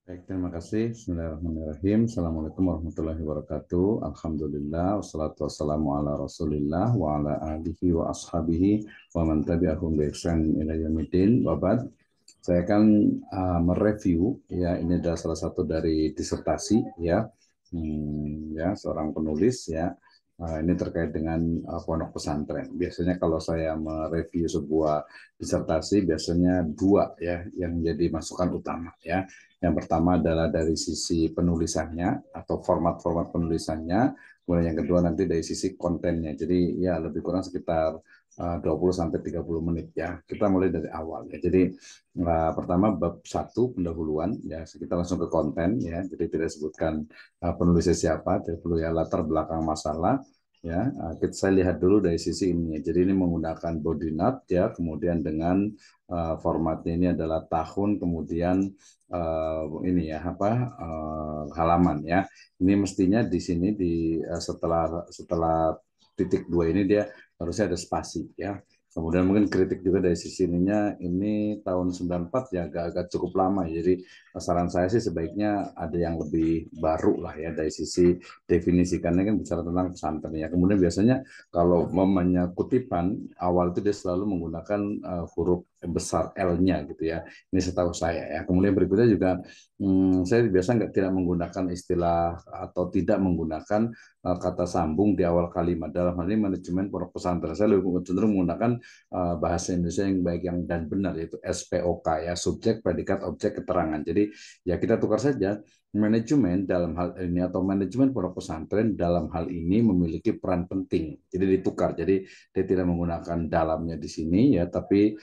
Baik, terima kasih. Bismillahirrahmanirrahim. Assalamualaikum warahmatullahi wabarakatuh. Alhamdulillah, wassalatu wassalamu ala rasulillah wa ala alihi wa ashabihi wa man tabi'ahum bi ihsan ila yaumiddin. Wa ba'd. Saya akan mereview, ya, ini adalah salah satu dari disertasi, ya, ya, seorang penulis, ya. Ini terkait dengan pondok pesantren. Biasanya kalau saya mereview sebuah disertasi, biasanya dua, ya, yang menjadi masukan utama, ya. Yang pertama adalah dari sisi penulisannya atau format-format penulisannya, kemudian yang kedua nanti dari sisi kontennya. Jadi ya lebih kurang sekitar 20 sampai 30 menit, ya. Kita mulai dari awal, ya. Jadi pertama bab 1 pendahuluan, ya, kita langsung ke konten, ya. Jadi tidak sebutkan penulisnya siapa, tidak perlu, ya, latar belakang masalah, ya. Saya lihat dulu dari sisi ini. Jadi ini menggunakan body note, ya, kemudian dengan formatnya ini adalah tahun, kemudian ini, ya, apa, halaman, ya. Ini mestinya di sini setelah titik dua ini dia harusnya ada spasi, ya. Kemudian mungkin kritik juga dari sisi ininya, ini tahun 94, ya, agak-agak cukup lama. Jadi saran saya sih sebaiknya ada yang lebih baru lah, ya, dari sisi definisi, karena kan bicara tentang pesantren, ya. Kemudian biasanya kalau memangnya kutipan awal itu dia selalu menggunakan huruf besar L-nya gitu, ya. Ini setahu saya, ya. Kemudian berikutnya juga saya biasa tidak menggunakan istilah atau tidak menggunakan kata sambung di awal kalimat. Dalam hal ini manajemen pondok pesantren, saya lebih cenderung menggunakan bahasa Indonesia yang baik yang dan benar, yaitu SPOK, ya, subjek, predikat, objek, keterangan. Jadi ya kita tukar saja. Manajemen dalam hal ini atau manajemen pondok pesantren dalam hal ini memiliki peran penting. Jadi ditukar. Jadi dia tidak menggunakan dalamnya di sini, ya, tapi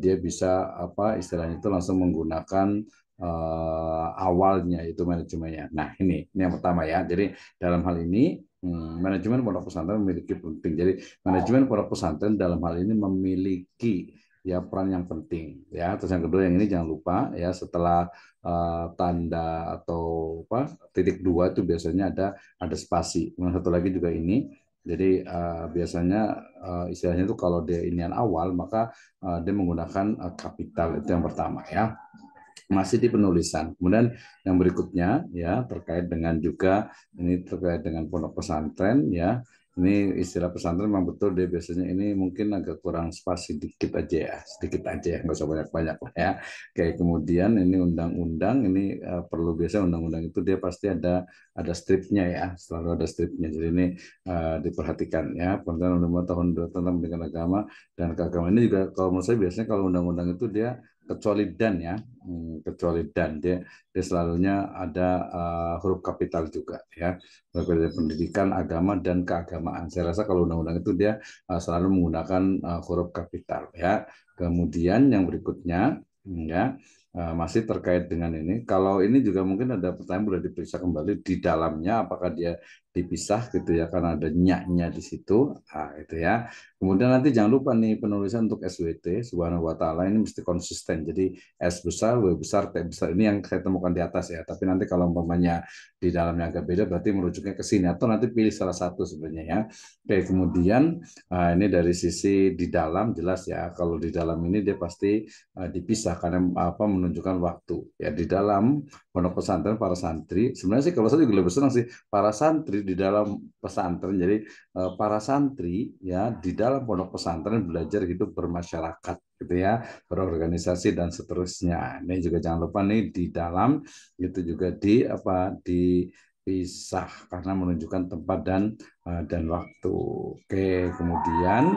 dia bisa apa istilahnya itu langsung menggunakan awalnya itu manajemennya. Nah, ini yang pertama, ya. Jadi dalam hal ini manajemen pondok pesantren memiliki penting. Jadi manajemen pondok pesantren dalam hal ini memiliki, ya, peran yang penting, ya. Terus yang kedua yang ini jangan lupa, ya, setelah tanda atau apa titik dua itu biasanya ada spasi. Kemudian satu lagi juga ini. Jadi biasanya istilahnya itu kalau dia inian awal maka dia menggunakan kapital, itu yang pertama, ya. Masih di penulisan. Kemudian yang berikutnya, ya, terkait dengan juga ini terkait dengan pondok pesantren, ya. Ini istilah pesantren memang betul dia biasanya ini mungkin agak kurang spasi dikit aja, ya, sedikit aja, ya, nggak usah banyak-banyak lah, ya. Kayak kemudian ini undang-undang ini perlu biasa undang-undang itu dia pasti ada stripnya, ya, selalu ada stripnya. Jadi ini diperhatikan, ya, undang-undang tahun 2 tentang pendidikan agama dan keagamaan ini juga kalau menurut saya biasanya kalau undang-undang itu dia kecuali dan, ya. Kecuali dan dia selalunya ada huruf kapital juga, ya, berbeda pendidikan agama dan keagamaan. Saya rasa kalau undang-undang itu dia selalu menggunakan huruf kapital, ya. Kemudian yang berikutnya, ya, masih terkait dengan ini. Kalau ini juga mungkin ada pertanyaan boleh diperiksa kembali di dalamnya apakah dia dipisah gitu, ya, karena ada nya di situ, itu, ya. Kemudian nanti jangan lupa nih penulisan untuk SWT subhanahu wa taala ini mesti konsisten. Jadi S besar, W besar, T besar. Ini yang saya temukan di atas, ya. Tapi nanti kalau umpamanya di dalamnya agak beda, berarti merujuknya ke sini. Atau nanti pilih salah satu sebenarnya, ya. Oke, kemudian ini dari sisi di dalam jelas, ya. Kalau di dalam ini dia pasti dipisah karena apa menunjukkan waktu. Ya, di dalam pondok pesantren para santri. Sebenarnya sih kalau saya juga lebih senang sih para santri di dalam pesantren. Jadi para santri, ya, di dalam pondok pesantren belajar hidup bermasyarakat gitu, ya, berorganisasi dan seterusnya. Ini juga jangan lupa nih di dalam itu juga di apa dipisah karena menunjukkan tempat dan waktu. Oke, kemudian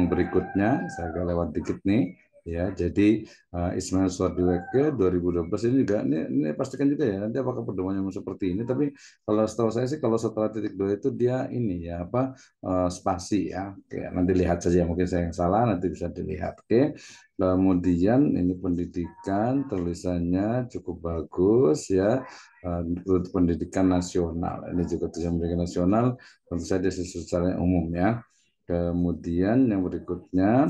berikutnya saya agak lewat dikit nih, ya. Jadi Ismail Swardiweke 2012 ini juga ini pastikan juga, ya, nanti apakah pedomannya seperti ini. Tapi kalau setahu saya sih kalau setelah titik dua itu dia ini, ya, apa spasi, ya. Oke, nanti lihat saja, mungkin saya yang salah nanti bisa dilihat. Oke. Kemudian ini pendidikan tulisannya cukup bagus, ya. Untuk pendidikan nasional ini juga tulisan pendidikan nasional tentu saja secara umum, ya. Kemudian yang berikutnya,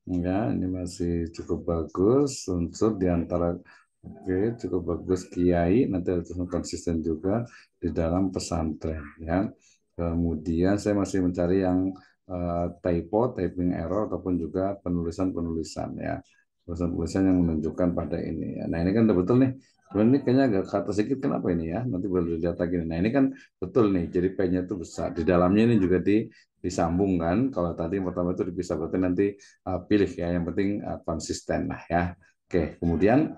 ya, ini masih cukup bagus unsur di antara. Oke, cukup bagus kiai, nanti harus konsisten juga di dalam pesantren, ya. Kemudian saya masih mencari yang typo, typing error ataupun juga penulisan-penulisan, ya. tulisan yang menunjukkan pada ini ya. Nah ini kan udah betul nih. Cuman ini kayaknya agak kata sedikit kenapa ini ya? Nanti boleh dilihat lagi. Nah ini kan betul nih. Jadi P-nya itu besar. Di dalamnya ini juga disambung kan. Kalau tadi yang pertama itu dipisah berarti nanti pilih ya. Yang penting konsisten lah ya. Oke, kemudian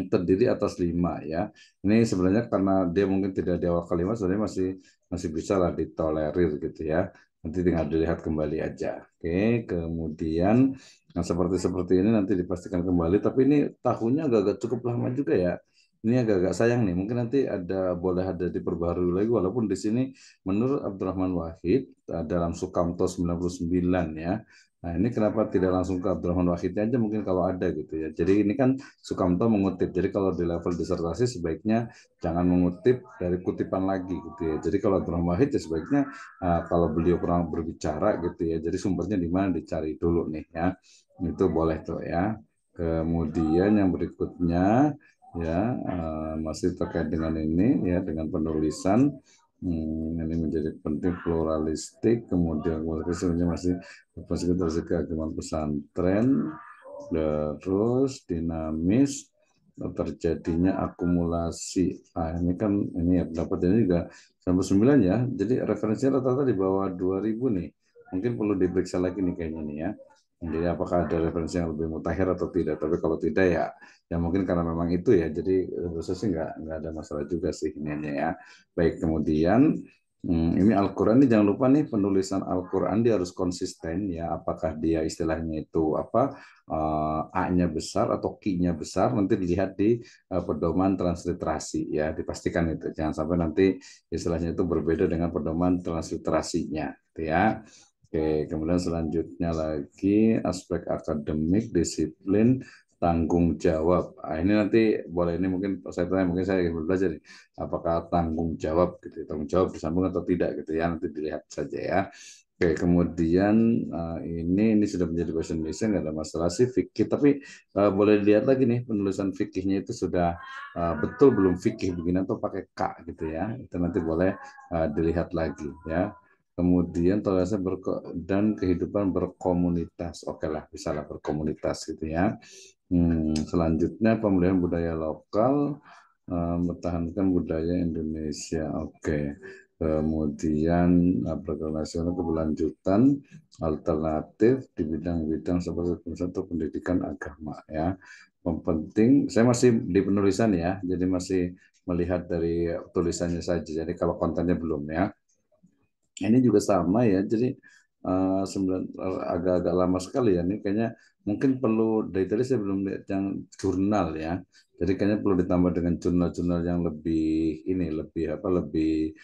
terdiri atas 5 ya. Ini sebenarnya karena dia mungkin tidak di awal kalimat, sebenarnya masih masih bisa lah ditolerir gitu ya. Nanti tinggal dilihat kembali aja. Oke, kemudian nah, seperti seperti ini nanti dipastikan kembali. Tapi ini tahunnya agak-agak cukup lama juga ya. Ini agak-agak sayang nih. Mungkin nanti boleh ada diperbaharui lagi. Walaupun di sini menurut Abdurrahman Wahid dalam Sukamto 99 ya. Nah ini kenapa tidak langsung ke Abdurrahman Wahidnya aja mungkin kalau ada gitu ya. Jadi ini kan Sukamto mengutip. Jadi kalau di level disertasi sebaiknya jangan mengutip dari kutipan lagi gitu ya. Jadi kalau Abdurrahman Wahid ya sebaiknya kalau beliau pernah berbicara gitu ya. Jadi sumbernya di mana dicari dulu nih ya. Itu boleh tuh ya. Kemudian yang berikutnya ya masih terkait dengan ini ya dengan penulisan. Ini menjadi penting pluralistik, kemudian masih konsentrasi keagamaan pesantren, terus dinamis, terjadinya akumulasi. Nah, ini kan ini ya pendapat ini juga 99 ya. Jadi referensinya rata-rata di bawah 2000 nih. Mungkin perlu diperiksa lagi nih kayaknya nih ya. Jadi apakah ada referensi yang lebih mutakhir atau tidak? Tapi kalau tidak ya, ya mungkin karena memang itu ya. Jadi khususnya sih nggak ada masalah juga sih ini ya. Baik kemudian ini Al-Quran ini jangan lupa nih penulisan Al-Quran dia harus konsisten ya. Apakah dia istilahnya itu apa A-nya besar atau Q-nya besar nanti dilihat di pedoman transliterasi ya dipastikan itu jangan sampai nanti istilahnya itu berbeda dengan pedoman transliterasinya gitu ya. Oke, kemudian selanjutnya lagi aspek akademik, disiplin, tanggung jawab. Nah, ini nanti boleh ini mungkin saya tanya mungkin saya ingin belajar nih, apakah tanggung jawab gitu, tanggung jawab disambung atau tidak gitu ya nanti dilihat saja ya. Oke, kemudian ini sudah menjadi bahasa Indonesia nggak ada masalah sih fikih, tapi boleh dilihat lagi nih penulisan fikihnya itu sudah betul belum fikih begini atau pakai K gitu ya. Itu nanti boleh dilihat lagi ya. Kemudian toleransi dan kehidupan berkomunitas. Oke lah, bisa lah berkomunitas gitu ya. Selanjutnya pemulihan budaya lokal, mempertahankan budaya Indonesia. Oke. Kemudian program nasional keberlanjutan alternatif di bidang-bidang seperti misalnya pendidikan agama ya. Yang penting saya masih di penulisan ya, jadi masih melihat dari tulisannya saja. Jadi kalau kontennya belum ya. Ini juga sama ya, jadi agak-agak lama sekali ya. Ini kayaknya mungkin perlu dari tadi saya belum lihat yang jurnal ya. Jadi kayaknya perlu ditambah dengan jurnal-jurnal yang lebih ini, lebih apa, lebih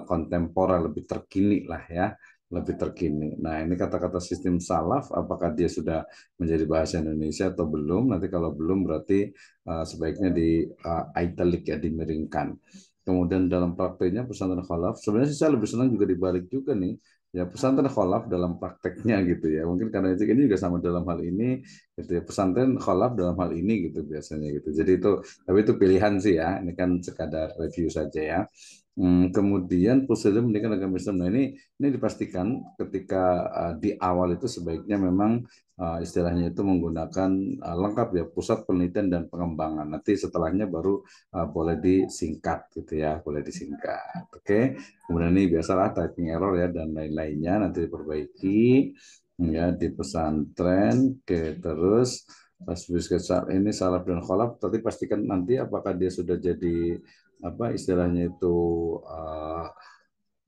kontemporer, lebih terkini lah ya, lebih terkini. Nah ini kata-kata sistem salaf, apakah dia sudah menjadi bahasa Indonesia atau belum? Nanti kalau belum berarti sebaiknya di italic ya, dimiringkan. Kemudian dalam prakteknya pesantren khalaf, sebenarnya sih saya lebih senang juga dibalik juga nih, ya pesantren khalaf dalam prakteknya gitu ya. Mungkin karena itu ini juga sama dalam hal ini, gitu ya. Pesantren khalaf dalam hal ini gitu biasanya gitu. Jadi itu, tapi itu pilihan sih ya. Ini kan sekadar review saja ya. Kemudian prosedur pendidikan agama Islam. Nah ini dipastikan ketika di awal itu sebaiknya memang istilahnya itu menggunakan lengkap ya pusat penelitian dan pengembangan. Nanti setelahnya baru boleh disingkat gitu ya, boleh disingkat. Oke. Kemudian ini biasalah typing error ya dan lain-lainnya nanti diperbaiki ya di pesantren. Oke, terus pas ini salaf dan kholaf, tapi pastikan nanti apakah dia sudah jadi apa istilahnya itu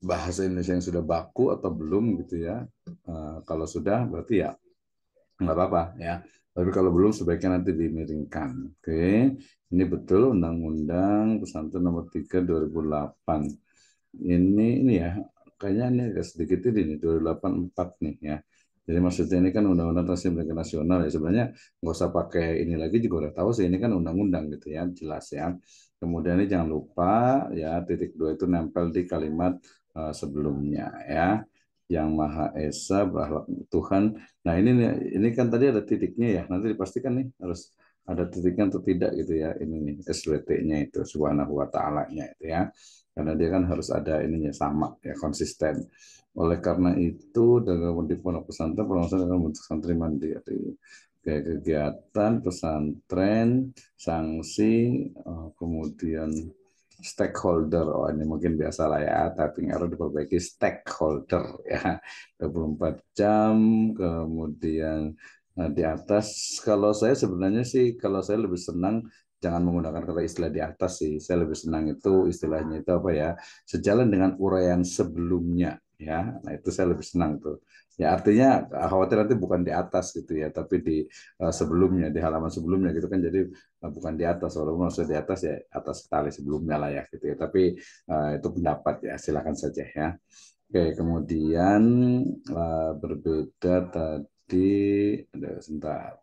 bahasa Indonesia yang sudah baku atau belum gitu ya. Kalau sudah berarti ya nggak apa-apa ya. Tapi kalau belum sebaiknya nanti dimiringkan. Oke, ini betul Undang-Undang Pesantren Nomor 3 2008. Ini ya, kayaknya ini agak sedikit ini 284 nih ya. Jadi maksudnya ini kan Undang-Undang Transportasi Pendidikan Nasional ya. Sebenarnya nggak usah pakai ini lagi juga udah tahu sih ini kan undang-undang gitu ya, jelas ya. Kemudian ini jangan lupa ya titik dua itu nempel di kalimat sebelumnya ya. Yang Maha Esa berakhlak Tuhan. Nah ini kan tadi ada titiknya ya. Nanti dipastikan nih harus ada titiknya atau tidak gitu ya. Ini nih SWT-nya itu Subhanahu wa Ta'ala-nya itu ya. Karena dia kan harus ada ininya sama ya konsisten. Oleh karena itu dalam di pondok pesantren dalam bentuk santri mandiri. kayak kegiatan, pesantren, sanksi, kemudian stakeholder. Oh, ini mungkin biasa lah ya, typing error diperbaiki stakeholder ya. 24 jam, kemudian di atas. Kalau saya sebenarnya sih, kalau saya lebih senang jangan menggunakan kata istilah di atas sih. Saya lebih senang itu istilahnya itu apa ya? Sejalan dengan uraian sebelumnya ya. Nah, itu saya lebih senang tuh. Ya artinya khawatir nanti bukan di atas gitu ya, tapi di sebelumnya, di halaman sebelumnya gitu kan. Jadi bukan di atas, walaupun maksudnya di atas ya atas tali sebelumnya lah ya gitu ya. Tapi itu pendapat ya, silakan saja ya. Oke, kemudian berbeda tadi, ada sebentar.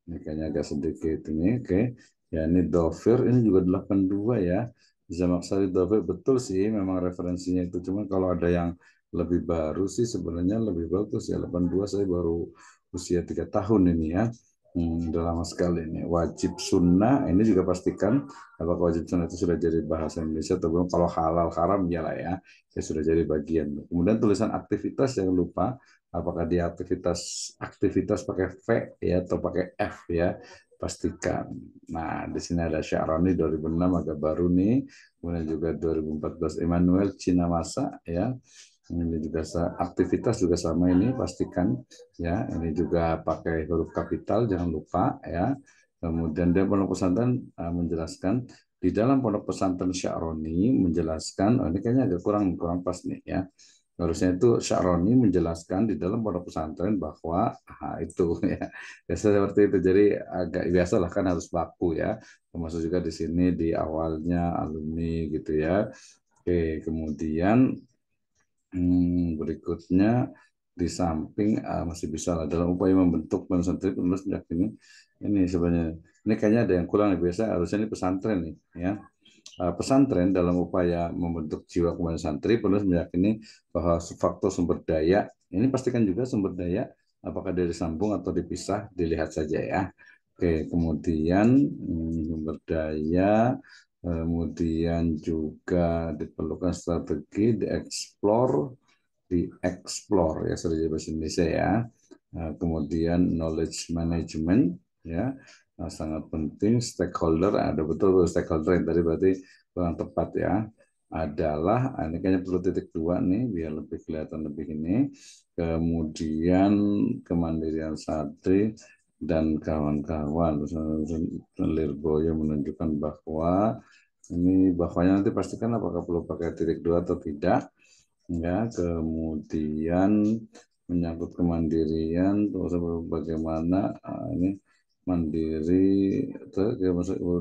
Ini kayaknya agak sedikit ini, oke. Ya ini Dover, ini juga 82 ya. Bisa Maksari Dover, betul sih memang referensinya itu. Cuma kalau ada yang lebih baru sih sebenarnya lebih bagus ya. 82 saya baru usia 3 tahun ini ya. Udah lama sekali ini. Wajib sunnah, ini juga pastikan apakah wajib sunnah itu sudah jadi bahasa Indonesia atau belum. Kalau halal haram ya lah ya sudah jadi bagian. Kemudian tulisan aktivitas jangan lupa apakah dia aktivitas aktivitas pakai V ya atau pakai F ya, pastikan. Nah, di sini ada Sya'roni 2006 agak baru nih. Kemudian juga 2014 Emmanuel Cina Masa ya. Ini juga aktivitas juga sama ini, pastikan ya. Ini juga pakai huruf kapital jangan lupa ya. Kemudian dia pondok pesantren menjelaskan di dalam pondok pesantren Sya'roni menjelaskan, oh ini kayaknya agak kurang kurang pas nih ya. Harusnya itu Sya'roni menjelaskan di dalam pondok pesantren bahwa itu ya biasa seperti itu. Jadi agak biasa lah kan harus baku ya. Termasuk juga di sini di awalnya alumni gitu ya. Oke, kemudian berikutnya di samping masih bisa lah dalam upaya membentuk pesantren penulis meyakini ini sebenarnya ini kayaknya ada yang kurang nih, biasa harusnya ini pesantren nih ya. Pesantren dalam upaya membentuk jiwa kebanggaan santri penulis meyakini bahwa faktor sumber daya ini pastikan juga sumber daya apakah dari sambung atau dipisah dilihat saja ya. Oke, kemudian sumber daya, kemudian juga diperlukan strategi dieksplor ya sudah jadi bahasa Indonesia ya. Kemudian knowledge management ya. Sangat penting stakeholder, ada betul stakeholder yang tadi berarti kurang tepat ya, adalah ini kayaknya perlu titik dua nih biar lebih kelihatan lebih ini. Kemudian kemandirian santri dan kawan-kawan. Lirboyo menunjukkan bahwa ini bahwanya nanti pastikan apakah perlu pakai titik dua atau tidak ya. Kemudian menyangkut kemandirian terus bagaimana ini mandiri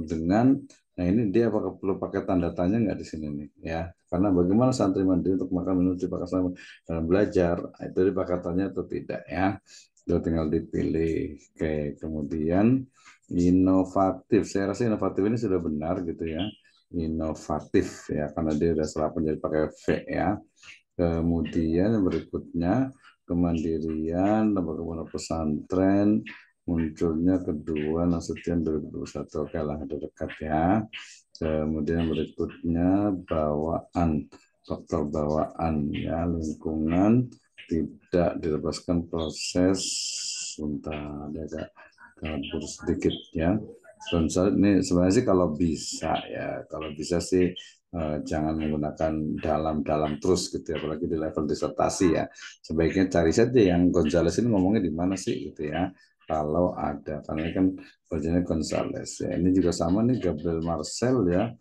dengan nah ini dia apakah perlu pakai tanda tanya nggak di sini nih ya, karena bagaimana santri mandiri untuk makan minum dipakai selama dalam belajar itu dipakai tanya atau tidak ya, itu tinggal dipilih. Oke, kemudian inovatif, saya rasa inovatif ini sudah benar gitu ya, inovatif ya karena dia sudah serapan jadi pakai V ya. Kemudian yang berikutnya kemandirian lembaga pesantren munculnya kedua Nasution 2021. Oke lah, ada dekat ya. Kemudian berikutnya bawaan, faktor bawaan ya, lingkungan tidak dilepaskan proses. Sebentar, dia agak kabur sedikit ya. Ini sebenarnya sih kalau bisa ya, kalau bisa sih jangan menggunakan dalam-dalam terus gitu ya, apalagi di level disertasi ya. Sebaiknya cari saja yang Gonzales ini ngomongnya di mana sih gitu ya. Kalau ada, karena ini kan bajunya Gonzales ya. Ini juga sama nih Gabriel Marcel ya.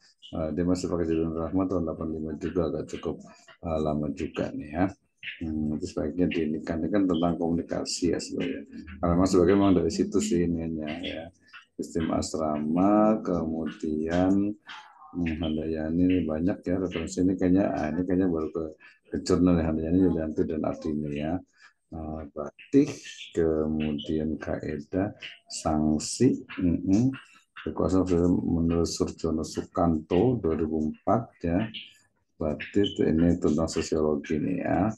Dia masih pakai Judul Rahmat tahun 85 juga, agak cukup lama juga nih ya. Itu sebaiknya diinikan, ini kan tentang komunikasi ya sebenarnya. Karena memang sebagai memang dari situ sih ininya ya. Sistem asrama, kemudian Handayani banyak ya referensi ini kayaknya ini kayaknya baru ke jurnal ya, Handayani Yulianti dan Ardini ya. Batik, kemudian kaidah sanksi, kekuasaan menurut Surjono Sukanto 2004 ya. Batik ini tentang sosiologi nih ya.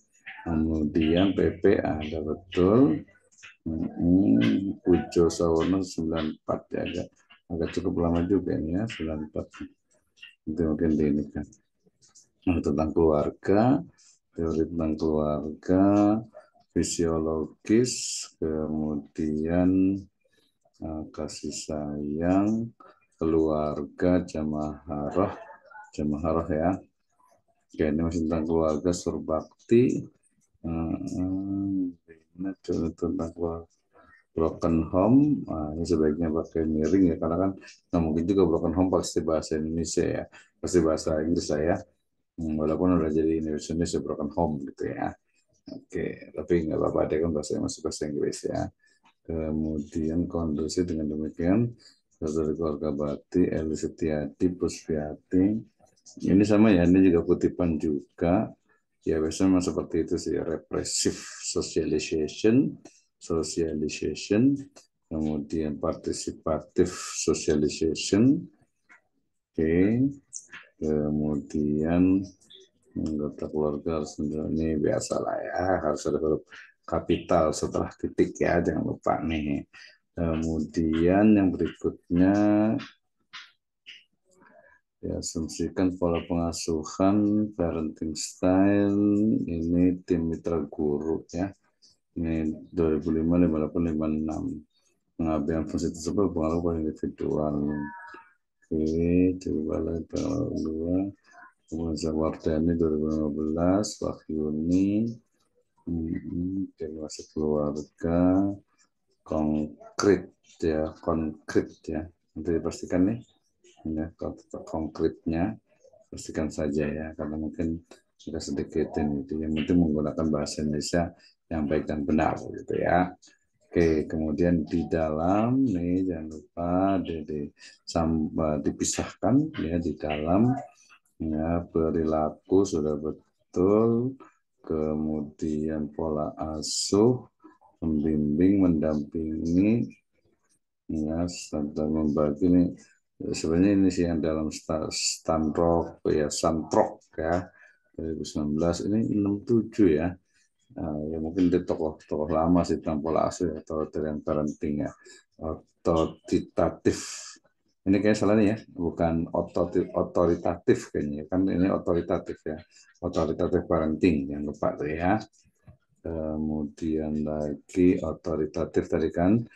Kemudian PP ada betul. Pujo Sawono 94 ya, agak cukup lama juga ini ya 94. Itu mungkin ini kan tentang keluarga, teori tentang keluarga, fisiologis, kemudian kasih sayang, keluarga, jamaharah ya. Oke, ini masih tentang keluarga, surbakti, ini tentang keluarga. Broken home, ini sebaiknya pakai miring ya, karena kan nggak mungkin juga broken home pasti bahasa Indonesia ya, pasti bahasa Inggris lah ya. Walaupun udah jadi Indonesia broken home gitu ya. Oke, tapi nggak apa-apa deh kan masih bahasa Inggris ya. Kemudian kondusif dengan demikian, dari keluarga Bakti, Eli Setiadi, Pusviati. Ini sama ya, ini juga kutipan juga. Ya biasanya memang seperti itu sih, repressive socialization, kemudian participative socialization, oke, kemudian anggota keluarga harus ini biasa lah ya, harus ada huruf kapital setelah titik ya, jangan lupa nih. Kemudian yang berikutnya diasumsikan pola pengasuhan, parenting style, ini tim mitra guru ya. Ini 2005, 58, 56. Pengambilan fungsi tersebut berpengaruh pada individual. Oke, coba lihat dua. Kemudian Zawardani 2015, Wahyuni, masih keluarga, konkret ya. Nanti dipastikan nih, ya, konkretnya pastikan saja ya, karena mungkin sudah sedikit ini, yang penting menggunakan bahasa Indonesia yang baik dan benar gitu ya. Oke, kemudian di dalam nih jangan lupa dipisahkan ya di dalam ya, perilaku sudah betul, kemudian pola asuh, membimbing, mendampingi ya, serta membagi nih. Sebenarnya ini sih yang dalam Stanrock ya, Santrok ya 2019 ini 67 ya. Ya mungkin di tokoh-tokoh lama sih tentang pola asuh ya, authoritarian parenting ya, otoritatif. Ini kayak salah nih ya, bukan otoritatif kayaknya kan, ini otoritatif ya, otoritatif parenting, jangan lupa tuh ya. Kemudian lagi otoritatif tadi kan,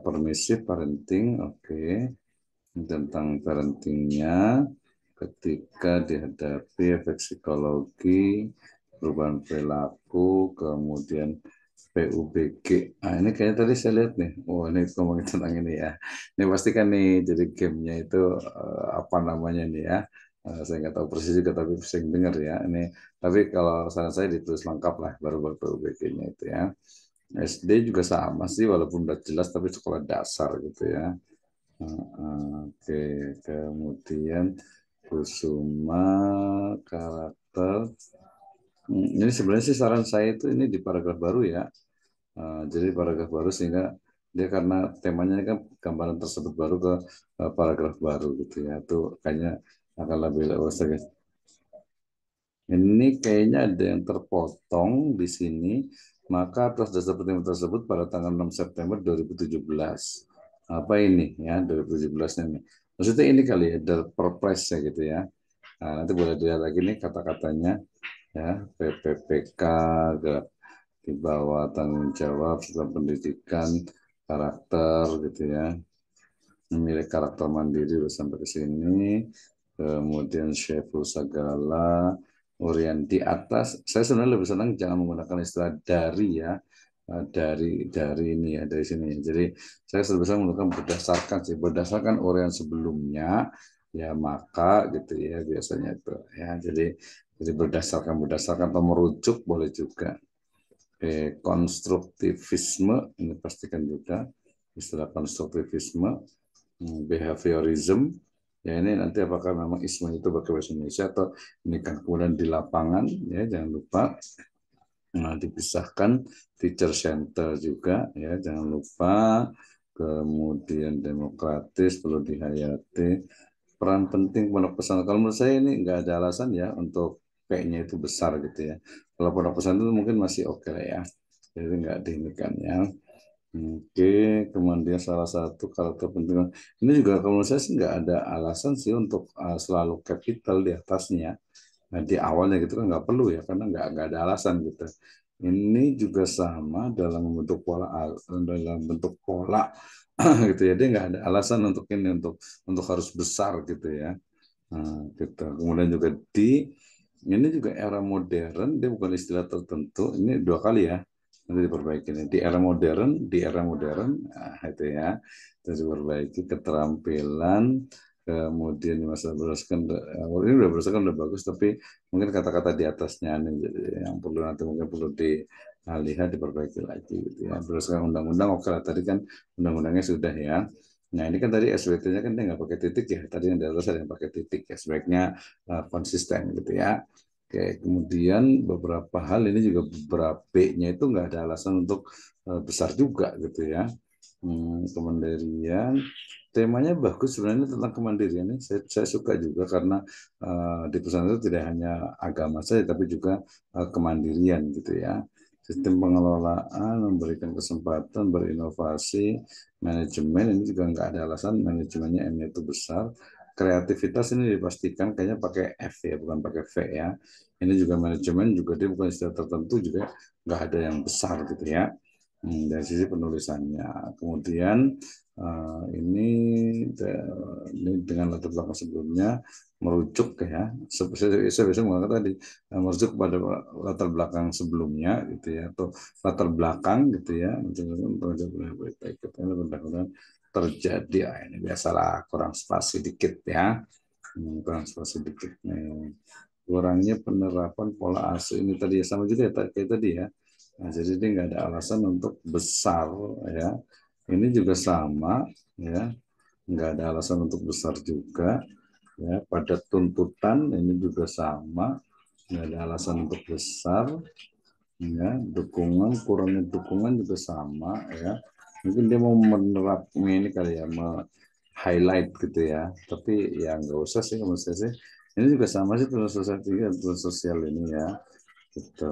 permissive parenting, oke. Tentang parentingnya ketika dihadapi efek psikologi, perubahan perilaku, kemudian PUBG. Nah, ini kayaknya tadi saya lihat nih. Oh, ini ngomongin tentang ini ya. Ini pasti kan nih, jadi gamenya itu apa namanya nih ya. Saya nggak tahu persis juga, tapi sering dengar ya. Ini, tapi kalau saran saya ditulis lengkap lah, baru PUBG-nya itu ya. SD juga sama sih, walaupun udah jelas, tapi sekolah dasar gitu ya. Oke, kemudian Kusuma karakter. Ini sebenarnya sih saran saya itu ini di paragraf baru ya. Jadi paragraf baru sehingga dia karena temanya kan gambaran tersebut baru ke paragraf baru gitu ya. Itu kayaknya akan lebih luas lagi. Ini kayaknya ada yang terpotong di sini. Maka atas dasar pertimbangan tersebut pada tanggal 6 September 2017. Apa ini ya 2017 ini? Maksudnya ini kali ya, the purpose ya gitu ya. Nah, nanti boleh dilihat lagi nih kata-katanya ya, PPPK, di bawah tanggung jawab serta pendidikan, karakter gitu ya. Memilih karakter mandiri udah sampai ke sini. Kemudian Syeful Sagala, Orian di atas. Saya sebenarnya lebih senang jangan menggunakan istilah dari ya. Dari ini ya, dari sini. Jadi saya lebih senang menggunakan berdasarkan sih, berdasarkan Orian sebelumnya ya, maka gitu ya biasanya itu ya. Jadi berdasarkan atau merujuk boleh juga. Konstruktivisme ini pastikan juga istilah konstruktivisme, behaviorism. Ya ini nanti apakah memang isme itu pakai bahasa Indonesia atau ini kan kemudian di lapangan ya, jangan lupa. Nah, dipisahkan teacher center juga ya, jangan lupa. Kemudian demokratis perlu dihayati. Peran penting pondok pesantren. Kalau menurut saya ini nggak ada alasan ya untuk kayaknya itu besar gitu ya. Kalau pondok pesantren itu mungkin masih oke lah ya. Jadi nggak dihentikan ya. Oke, kemudian salah satu karakter penting. Ini juga kalau menurut saya sih nggak ada alasan sih untuk selalu capital di atasnya. Nah, di awalnya gitu kan nggak perlu ya, karena nggak ada alasan gitu. Ini juga sama dalam bentuk pola gitu ya, dia nggak ada alasan untuk ini, untuk harus besar gitu ya. Nah, gitu. Kemudian juga ini juga era modern, dia bukan istilah tertentu, ini dua kali ya, nanti diperbaiki nih. Di era modern, nah, itu ya, terus diperbaiki keterampilan, kemudian masa berdasarkan, ini udah berdasarkan udah bagus, tapi mungkin kata-kata di atasnya nih, jadi yang perlu nanti mungkin perlu dilihat, diperbaiki lagi gitu ya. Berdasarkan undang-undang, oke lah, tadi kan undang-undangnya sudah ya. Nah ini kan tadi SWT-nya kan dia nggak pakai titik ya. Tadi yang di atas ada yang pakai titik ya. Sebaiknya konsisten gitu ya. Oke, kemudian beberapa hal ini juga beberapa B-nya itu nggak ada alasan untuk besar juga gitu ya. Kemandirian, temanya bagus sebenarnya tentang kemandirian ini. Saya suka juga karena di pesan itu tidak hanya agama saja, tapi juga kemandirian gitu ya. Sistem pengelolaan, memberikan kesempatan berinovasi, manajemen ini juga nggak ada alasan manajemennya M-nya itu besar. Kreativitas ini dipastikan kayaknya pakai F ya, bukan pakai V ya. Ini juga manajemen juga dia bukan istilah tertentu juga nggak ada yang besar gitu ya. Dari sisi penulisannya. Kemudian ini, ini dengan latar belakang sebelumnya merujuk ya. Saya biasa mengatakan tadi merujuk pada latar belakang sebelumnya gitu ya, atau latar belakang gitu ya. Mudah-mudahan terjadi, ini biasalah kurang spasi dikit ya. Kurang spasi dikit nih. Kurangnya penerapan pola asuh ini tadi ya, sama juga ya, kayak tadi ya. Nah, jadi dia nggak ada alasan untuk besar ya. Ini juga sama ya, nggak ada alasan untuk besar juga ya. Pada tuntutan ini juga sama, nggak ada alasan untuk besar ya. Dukungan, kurangnya dukungan juga sama ya. Mungkin dia mau menerapkan ini kali ya, highlight gitu ya. Tapi ya nggak usah sih menurut saya sih. Ini juga sama sih tulis sosial tiga, tulis sosial ini ya. Gitu.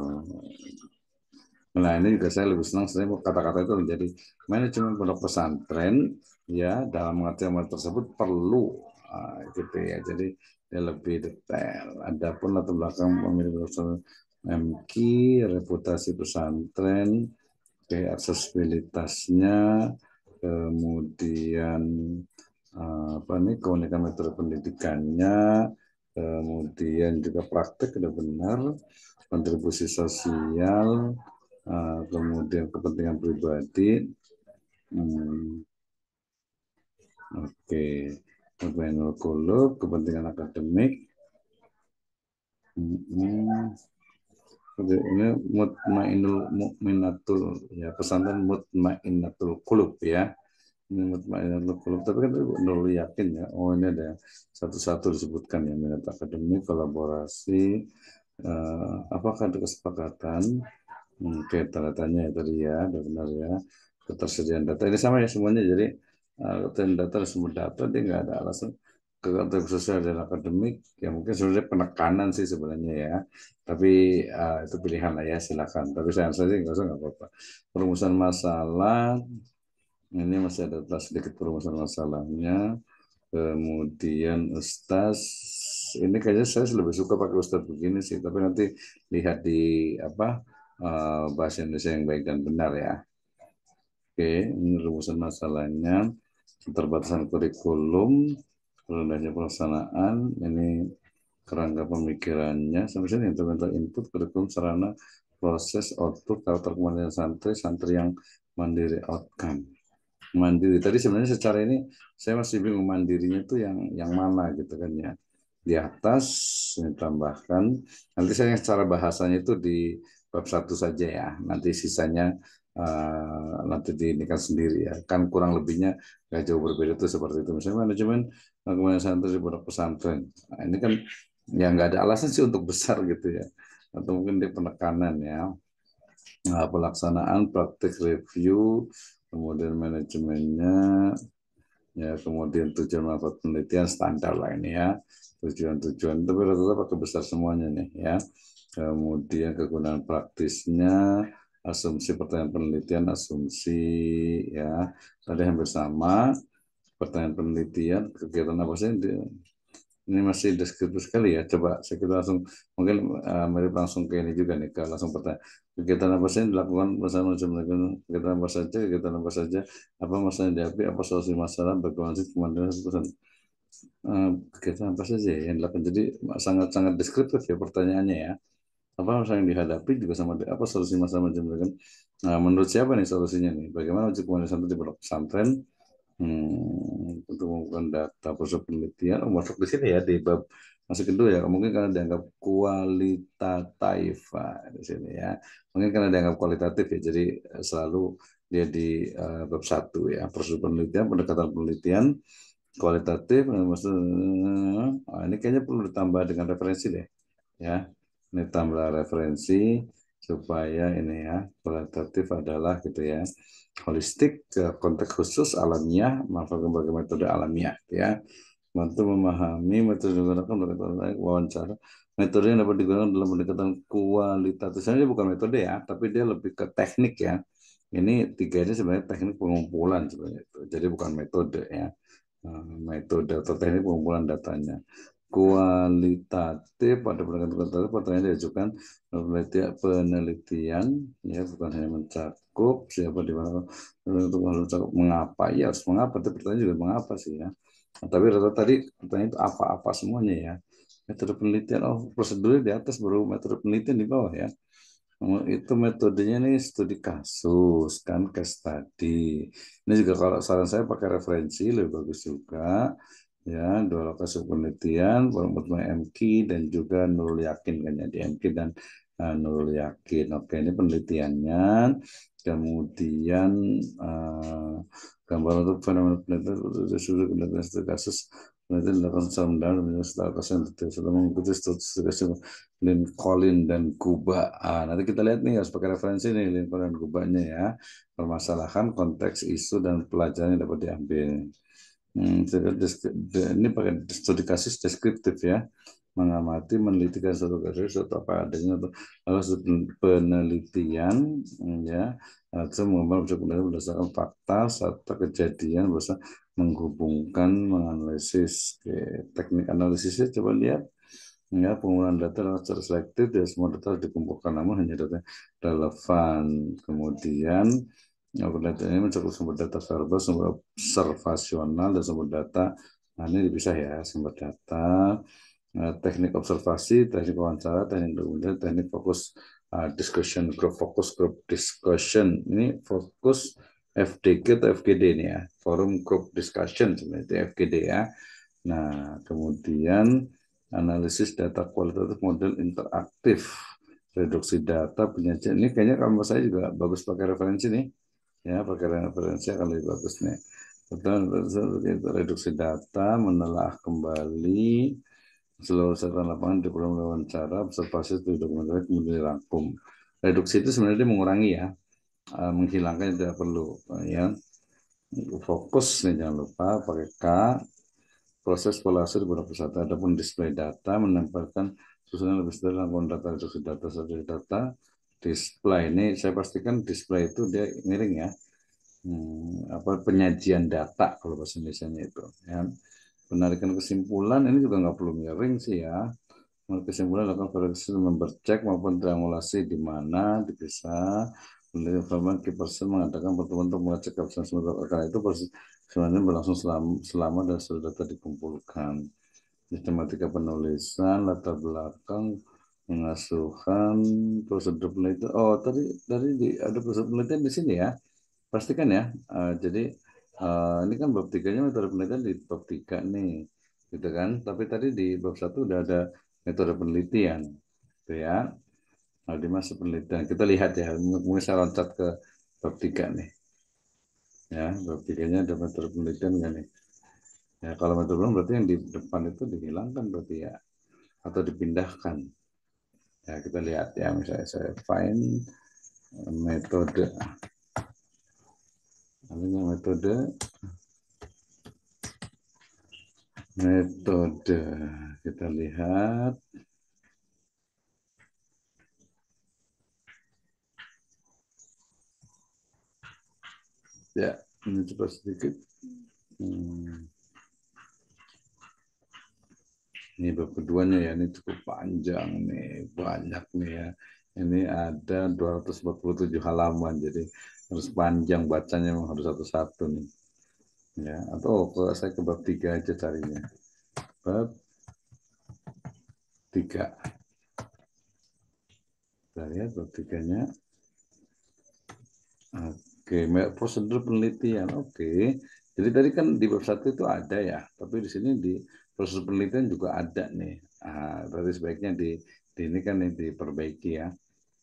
Nah ini juga saya lebih senang saya kata-kata itu menjadi manajemen pondok pesantren ya, dalam artian tersebut perlu gitu ya. Jadi dia lebih detail. Adapun latar belakang pemilik pesantren, MQ, reputasi pesantren, kayak aksesibilitasnya, kemudian apa nih, keunikan metode pendidikannya, kemudian juga praktek sudah benar, kontribusi sosial, kemudian kepentingan pribadi, oke, kepentingan kulub, kepentingan akademik, ini mutmainul mukminatul ya, pesantren mutmainatul kulub ya. Ini mutmainatul kulub, tapi kan dulu yakin ya, oh ini ada satu-satu disebutkan ya, minat akademik, kolaborasi, apakah ada kesepakatan. Oke, tanda tanya ya tadi ya, udah benar ya. Ketersediaan data ini sama ya semuanya. Jadi ketersediaan data dan sumber data dia nggak ada alasan kementerian sosial dan akademik ya, mungkin sebenarnya penekanan sih sebenarnya ya. Tapi itu pilihan lah ya, silakan. Tapi saya saja nggak usah, nggak apa-apa. Perumusan masalah ini masih ada sedikit perumusan masalahnya. Kemudian Ustaz, ini kayaknya saya lebih suka pakai Ustaz begini sih, tapi nanti lihat di apa, bahasa Indonesia yang baik dan benar ya. Oke, ini rumusan masalahnya, keterbatasan kurikulum, rendahnya pelaksanaan, ini kerangka pemikirannya, sampai sini instrumental input, kurikulum, sarana, proses, output, karakter kemandirian santri, santri yang mandiri, outcome. Mandiri. Tadi sebenarnya secara ini saya masih bingung mandirinya itu yang mana gitu kan ya. Di atas ini tambahkan. Nanti saya secara bahasanya itu di bab satu saja ya. Nanti sisanya nanti diinikan sendiri ya. Kan kurang lebihnya nggak jauh berbeda itu seperti itu. Misalnya manajemen kemudian santri di pondok pesantren. Nah, ini kan ya nggak ada alasan sih untuk besar gitu ya. Atau mungkin di penekanan ya. Nah, pelaksanaan praktik review, kemudian manajemennya, ya kemudian tujuan manfaat penelitian standar lah ini ya, tujuan-tujuan tapi rata-rata pakai besar semuanya nih ya. Kemudian kegunaan praktisnya, asumsi pertanyaan penelitian, asumsi ya tadi hampir sama. Pertanyaan penelitian, kegiatan apa sih Ini masih deskriptif sekali ya. Coba kita langsung mungkin mirip langsung ke ini juga nih, ke langsung pertanyaan. Kegiatan apa saja yang dilakukan bersama melakukan kegiatan apa saja, kegiatan apa saja, apa masalah yang dihadapi, apa solusi masalah, bagaimana sih kemandirian pesan. Kegiatan apa saja ya yang dilakukan. Jadi sangat-sangat deskriptif ya pertanyaannya ya. Apa masalah yang dihadapi juga sama apa solusi masalah macam kan. Nah, menurut siapa nih solusinya nih? Bagaimana uji kemandirian santri di pondok pesantren? Untuk mengumpulkan data proses penelitian, masuk di sini ya di bab masuk kedua ya, mungkin karena dianggap kualitatif di sini ya, mungkin karena dianggap kualitatif ya, jadi selalu dia di bab satu ya, proses penelitian, pendekatan penelitian kualitatif, ini kayaknya perlu ditambah dengan referensi deh ya, ini tambah referensi supaya ini ya kualitatif adalah gitu ya holistik ke konteks khusus alamiah manfaat berbagai metode alamiah ya bantu memahami metode yang digunakan untuk wawancara metode yang dapat digunakan dalam pendekatan kualitatif sebenarnya bukan metode ya tapi dia lebih ke teknik ya ini tiga ini sebenarnya teknik pengumpulan sebenarnya itu jadi bukan metode ya. Metode atau teknik pengumpulan datanya kualitatif pada pendekatan kualitatif pertanyaan diajukan penelitian ya bukan hanya mencakup siapa di mana untuk mencakup mengapa ya harus mengapa tapi pertanyaan juga mengapa sih ya tapi rata tadi pertanyaan itu apa-apa semuanya ya metode penelitian oh prosedurnya di atas baru metode penelitian di bawah ya. Itu metodenya nih studi kasus kan case study. Ini juga kalau saran saya pakai referensi lebih bagus juga ya dua lokasi penelitian Muhammad MQ dan juga Nurul Yakin kan ya di MQ dan Nurul Yakin. Oke ini penelitiannya kemudian uh, gambar untuk fenomena penelitian studi kasus penelitian dilakukan secara mendalam dan setelah kasus yang sudah mengikuti studi Lincoln dan Kuba. Nanti kita lihat nih harus pakai referensi nih Lincoln dan Kubanya ya. Permasalahan konteks isu dan pelajaran yang dapat diambil. Ini pakai studi kasus deskriptif ya. Mengamati, menelitikan suatu kasus atau apa adanya atau penelitian ya atau mengembangkan berdasarkan fakta serta kejadian bisa menghubungkan menganalisis teknik analisisnya coba lihat ya penggunaan data secara selektif ya semua data harus dikumpulkan namun hanya data relevan kemudian data ini mencakup sumber data verbal sumber observasional dan sumber data nah ini dipisah ya sumber data teknik observasi teknik wawancara teknik dokumentasi teknik fokus discussion group discussion ini fokus FDG atau FGD ini ya forum group discussion sebenarnya itu FGD ya nah kemudian analisis data kualitatif model interaktif, reduksi data, penyajian. Ini kayaknya kalau saya juga bagus pakai referensi nih. Ya, pakai referensi akan lebih bagus nih. Reduksi data, menelaah kembali, seluruh catatan lapangan di program wawancara, observasi studi dokumentasi kemudian dirangkum. Reduksi itu sebenarnya mengurangi ya, menghilangkan yang tidak perlu. Ya, fokus nih jangan lupa pakai K, proses polase di beberapa pusat. Adapun display data menempelkan susunan lebih sederhana lakukan data reduksi data saja data display ini saya pastikan display itu dia miring ya apa penyajian data kalau bahasa Indonesia itu ya penarikan kesimpulan ini juga nggak perlu miring sih ya kesimpulan lakukan verifikasi member check maupun triangulasi di mana dipisah kemudian informan key person mengadakan pertemuan untuk mengecek keabsahan sumber karena itu sebenarnya berlangsung selama dan seluruh data dikumpulkan sistematika penulisan latar belakang pengasuhan prosedur penelitian oh tadi ada prosedur penelitian di sini ya pastikan ya jadi ini kan bab tiganya metode penelitian di bab tiga nih gitu kan tapi tadi di bab satu udah ada metode penelitian gitu ya nah, di masa penelitian kita lihat ya mungkin saya loncat ke bab tiga nih ya bab tiganya ada metode penelitian kan nih ya kalau metode penelitian berarti yang di depan itu dihilangkan berarti ya atau dipindahkan ya kita lihat ya misalnya saya find metode namanya metode kita lihat ya ini coba sedikit hmm. Ini bab keduanya ya, ini cukup panjang nih, banyak nih ya. Ini ada 247 halaman, jadi harus panjang bacanya, memang harus satu-satu nih. Ya, atau saya ke bab 3 aja carinya. Bab 3. Kita lihat bab 3-nya. Oke, prosedur penelitian. Oke. Jadi tadi kan di bab 1 itu ada ya, tapi di sini di prosedur penelitian juga ada nih. Berarti sebaiknya di ini kan diperbaiki ya.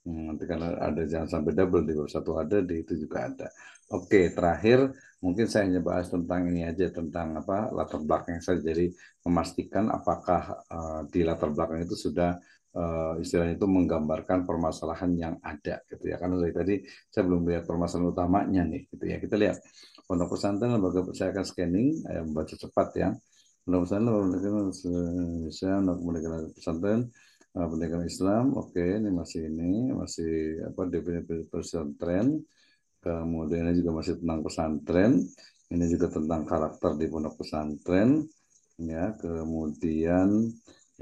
Nanti karena ada jangan sampai double di bab 1 ada, di itu juga ada. Oke, terakhir mungkin saya hanya bahas tentang ini aja, tentang apa latar belakang saya. Jadi memastikan apakah di latar belakang itu sudah istilahnya itu menggambarkan permasalahan yang ada gitu ya. Karena dari tadi saya belum lihat permasalahan utamanya nih gitu ya. Kita lihat pondok pesantren lembaga, saya akan scanning, membaca cepat ya. Pondok pesantren lembaga pendidikan pesantren, pendidikan Islam. Oke, ini masih apa definisi pesantren. Kemudian ini juga masih tentang pesantren. Ini juga tentang karakter di pondok pesantren. Ya, kemudian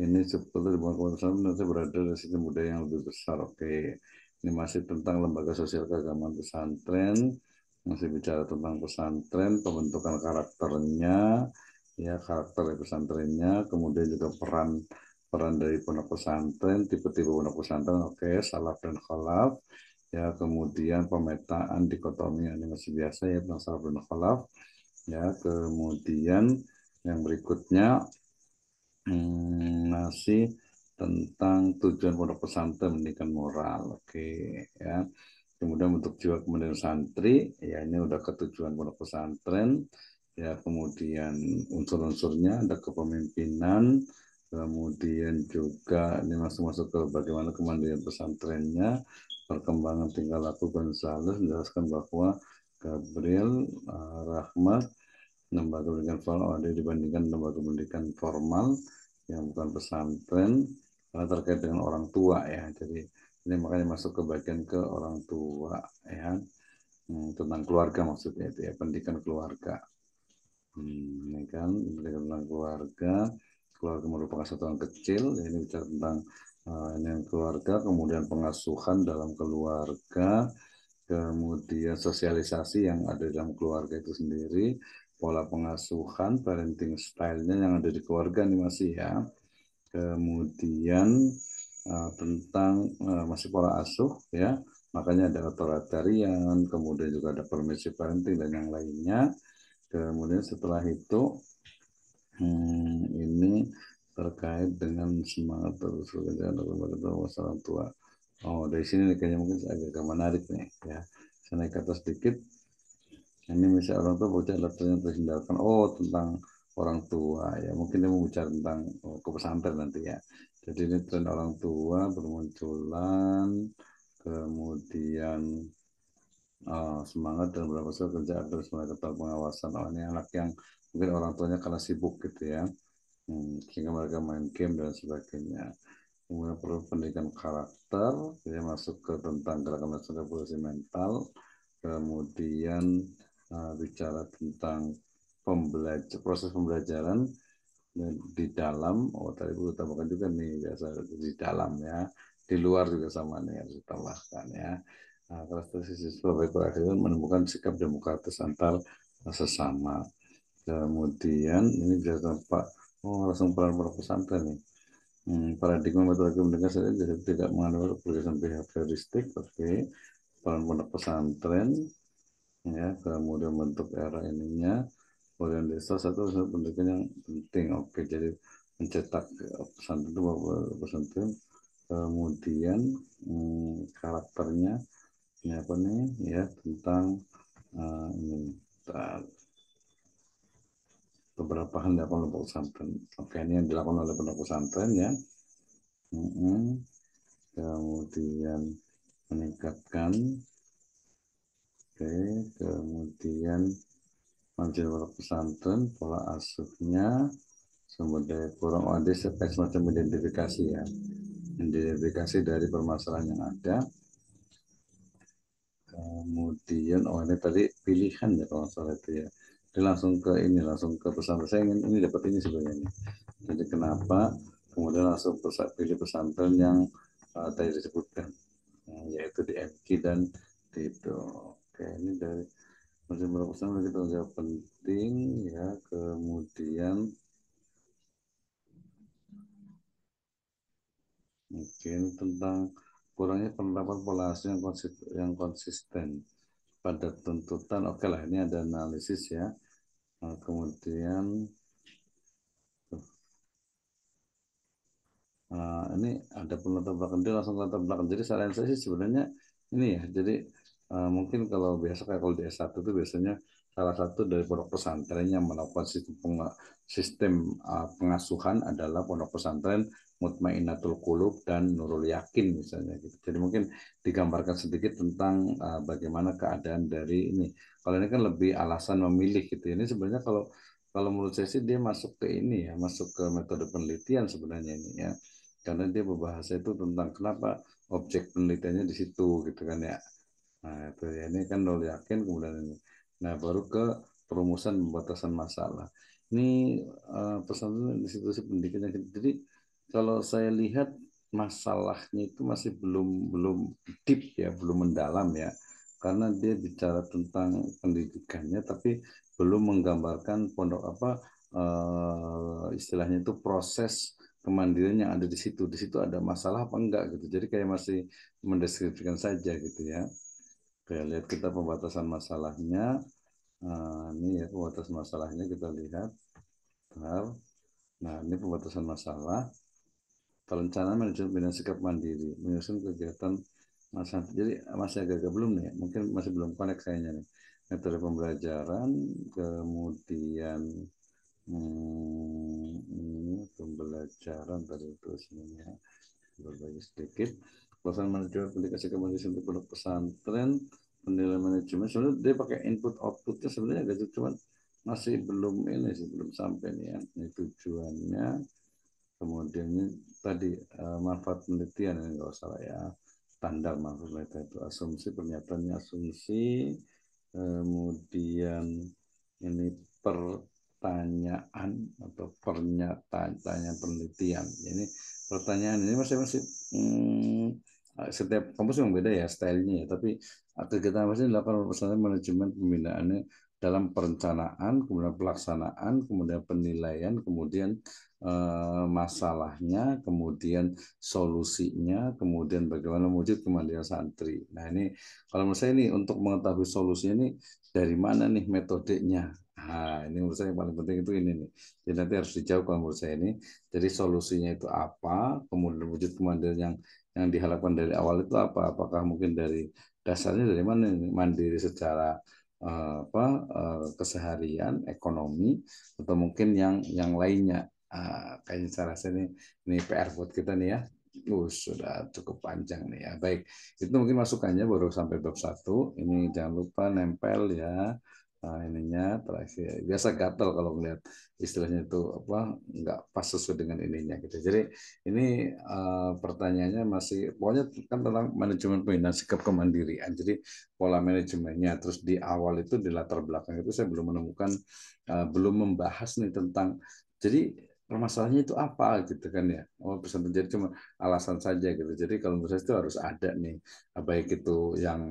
ini seperti di pondok pesantren nanti berada di sistem budaya yang lebih besar. Oke, ini masih tentang lembaga sosial keagamaan pesantren. Masih bicara tentang pesantren, pembentukan karakternya, ya karakter dari pesantrennya, kemudian juga peran peran dari pondok pesantren, tipe-tipe pondok pesantren, oke, salaf dan khalaf, ya kemudian pemetaan dikotomi ini masih biasa ya tentang salaf dan khalaf, ya kemudian yang berikutnya masih tentang tujuan pondok pesantren pendidikan moral, oke ya. Kemudian untuk jiwa kemudian santri, ya ini udah ketujuan pondok pesantren, ya kemudian unsur-unsurnya ada kepemimpinan, kemudian juga ini masuk-masuk ke bagaimana kemandirian pesantrennya, perkembangan tingkah laku Gonzales, menjelaskan bahwa Gabriel Rahmat lembaga pendidikan formal ada dibandingkan lembaga pendidikan formal yang bukan pesantren, karena terkait dengan orang tua ya. Jadi ini makanya masuk ke bagian ke orang tua ya. Tentang keluarga maksudnya itu ya, pendidikan keluarga. Ini kan pendidikan tentang keluarga. Keluarga merupakan satuan kecil. Ini bicara tentang ini keluarga, kemudian pengasuhan dalam keluarga, kemudian sosialisasi yang ada dalam keluarga itu sendiri, pola pengasuhan, parenting style-nya yang ada di keluarga nih masih ya. Kemudian tentang masih pola asuh ya, makanya ada authoritarian, kemudian juga ada permissive parenting dan yang lainnya. Kemudian setelah itu ini terkait dengan semangat terus bekerja untuk masalah tua. Oh, dari sini nih, kayaknya mungkin agak menarik nih ya. Saya naik ke atas sedikit. Ini misalnya orang tua bocah yang terhindarkan. Oh, tentang orang tua ya. Mungkin dia mau bicara tentang ke pesantren nanti ya. Jadi ini tren orang tua bermunculan, kemudian semangat dan berapa kerja agar semangat tetap pengawasan. Oh, ini anak yang mungkin orang tuanya karena sibuk gitu ya. Sehingga mereka main game dan sebagainya. Kemudian perlu pendidikan karakter, dia masuk ke tentang gerakan nasional revolusi mental, kemudian bicara tentang proses pembelajaran di dalam, oh tadi perlu tambahkan juga nih biasa di dalam ya, di luar juga sama nih harus ditambahkan ya. Karakteristik siswa baik berakhir menemukan sikap demokratis antar sesama. Kemudian ini bisa tampak, oh langsung peran pesantren nih. Paradigma metode pendidikan saya jadi tidak mengandung kebiasaan behavioristik, oke. Peran pondok pesantren, ya, kemudian bentuk era ininya, kemudian desa satu pendidikan yang penting, oke. Jadi mencetak pesantren itu pesantren, kemudian karakternya, ini apa nih, ya tentang ini beberapa hal yang dilakukan oleh pondok pesantren. Oke, ini yang dilakukan oleh pondok pesantren ya. Kemudian meningkatkan, oke, kemudian manajemen pesantren, pola asuhnya, sumber daya kurang, oh ada semacam identifikasi ya, identifikasi dari permasalahan yang ada. Kemudian oh ini tadi pilihan ya kalau salah itu ya, dia langsung ke ini, langsung ke pesantren. Saya ingin ini dapat ini sebenarnya, Jadi kenapa kemudian langsung pilih pesantren yang tadi disebutkan, yaitu di FK dan di itu. Oke, ini dari masih berapa persen kita jawab penting ya. Kemudian mungkin tentang kurangnya penerapan pola asuh yang konsisten pada tuntutan. Oke lah, ini ada analisis ya. Kemudian ini ada pun latar belakang dia langsung latar belakang. Jadi saran saya sih sebenarnya ini ya. Jadi mungkin kalau biasa kayak kalau di S1 itu biasanya salah satu dari pondok pesantren yang melakukan sistem pengasuhan adalah pondok pesantren Mutmainatul Qulub dan Nurul Yakin misalnya gitu. Jadi mungkin digambarkan sedikit tentang bagaimana keadaan dari ini. Kalau ini kan lebih alasan memilih gitu. Ini sebenarnya kalau kalau menurut saya sih dia masuk ke ini ya, masuk ke metode penelitian sebenarnya ini ya, karena dia berbahasa itu tentang kenapa objek penelitiannya di situ gitu kan ya. Nah itu ya, ini kan lo yakin kemudian ini. Nah baru ke perumusan pembatasan masalah. Ini pesan institusi pendidikan yang jadi kalau saya lihat masalahnya itu masih belum belum deep ya, belum mendalam ya, karena dia bicara tentang pendidikannya tapi belum menggambarkan pondok apa istilahnya itu proses kemandirian yang ada di situ. Di situ ada masalah apa enggak gitu. Jadi kayak masih mendeskripsikan saja gitu ya. Kayak lihat kita pembatasan masalahnya. Ini ya pembatasan masalahnya kita lihat. Bentar. Nah, ini pembatasan masalah. Perencanaan manajemen bina sikap mandiri, menyusun kegiatan masa. Jadi masih agak-agak belum nih, mungkin masih belum connect kayaknya nih. Metode pembelajaran, kemudian ini pembelajaran tadi itu sebenarnya berbagi sedikit. Pelaksanaan manajemen pendidikan sikap mandiri untuk pondok pesantren, penilaian manajemen. Sebenarnya dia pakai input outputnya sebenarnya agak cuman masih belum ini sih belum sampai nih ya. Ini tujuannya. Kemudian ini tadi manfaat penelitian ini nggak salah ya, standar manfaat penelitian itu asumsi pernyataannya asumsi, kemudian ini pertanyaan atau pernyataan tanya penelitian. Ini pertanyaan ini masih masih setiap kampus memang beda ya stylenya ya, tapi kegiatan masih dilakukan bersama manajemen pembinaannya dalam perencanaan, kemudian pelaksanaan, kemudian penilaian, kemudian masalahnya, kemudian solusinya, kemudian bagaimana mewujud kemandirian santri. Nah ini kalau menurut saya ini untuk mengetahui solusinya ini dari mana nih metodenya. Nah ini menurut saya yang paling penting itu ini nih. Jadi nanti harus dijawab kalau menurut saya ini. Jadi solusinya itu apa, kemudian wujud kemandirian yang diharapkan dari awal itu apa? Apakah mungkin dari dasarnya dari mana ini? Mandiri secara apa keseharian, ekonomi, atau mungkin yang lainnya. Kayaknya saya rasa ini PR buat kita nih ya. Sudah cukup panjang nih ya. Baik, itu mungkin masukannya baru sampai bab satu. Ini jangan lupa nempel ya. Ininya terakhir biasa gatal kalau melihat istilahnya itu apa nggak pas sesuai dengan ininya gitu. Jadi ini pertanyaannya masih pokoknya kan tentang manajemen pembinaan sikap kemandirian. Jadi pola manajemennya terus di awal itu di latar belakang itu saya belum menemukan belum membahas nih tentang jadi permasalahannya itu apa gitu kan ya. Oh bisa terjadi cuma alasan saja gitu. Jadi kalau menurut saya itu harus ada nih baik itu yang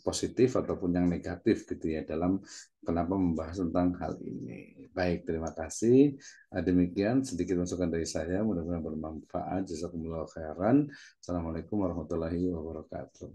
positif ataupun yang negatif gitu ya dalam kenapa membahas tentang hal ini. Baik, terima kasih. Demikian sedikit masukan dari saya, mudah-mudahan bermanfaat. Jazakumullah khairan. Assalamualaikum warahmatullahi wabarakatuh.